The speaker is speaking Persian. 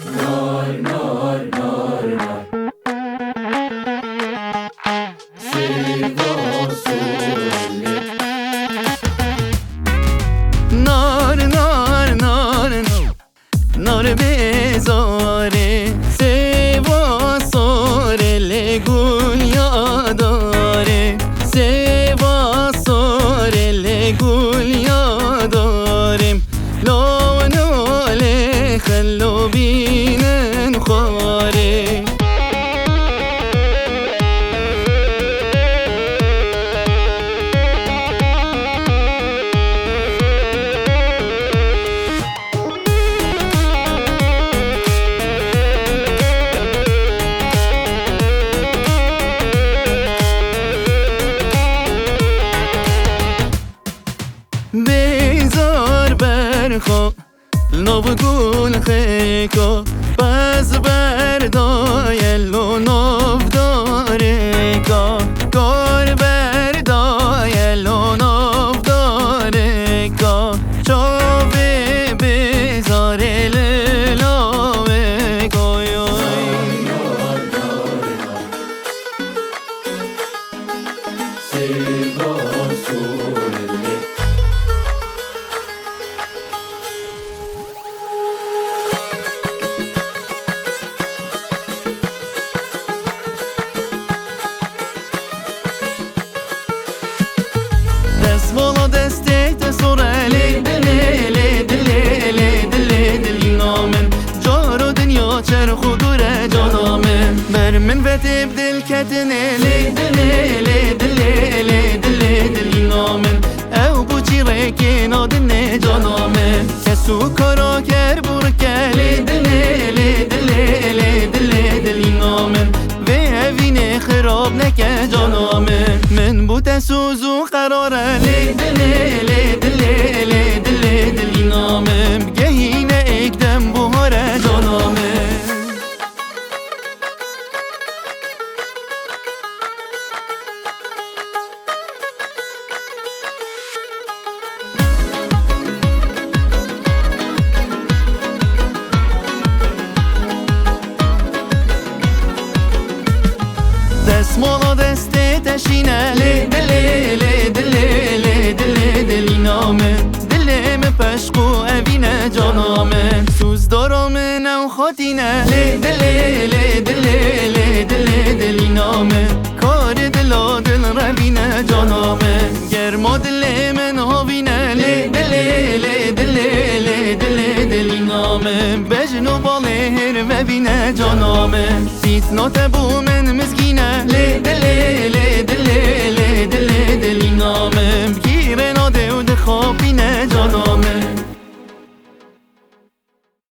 Nar, nar, nar, nar. Seva sorelle. Nar, nar, nar, nar bezare. Seva sorelle gul yadare. Seva sorelle gul yadarem. لونه خلو بینن خواره بیزار برخوا نو گل خیکا باز بردای لو نو داره کار بردای لو نو داره چاوه بیزاره للاوه گویوی Seva sorelle. دستمالا دستت سراله دله دله دله دل نامن جارو دنیا چرخ و دوره جانامن بر من و تبدل کتنه دله دله دله دل نامن او بو چیره که نادنه جانامن کسو کارا کر برکه دله دله دل نامن و اوین خراب نکه جانامن من بو تسوزو قراره دل نامم گهینه اکدم بوهاره جانامم دستمالا دسته تشینه دل نامه دلم پشقو اوینه جانامه سوز دارم نو خاطینه دل نامه کار دلا دل روینه جانامه گرما دل من هاوینه دل نامه بجنو باله هر وبینه جانامه سیتنا تبو من مسکینه دل نامه گیره ناده و دخابینه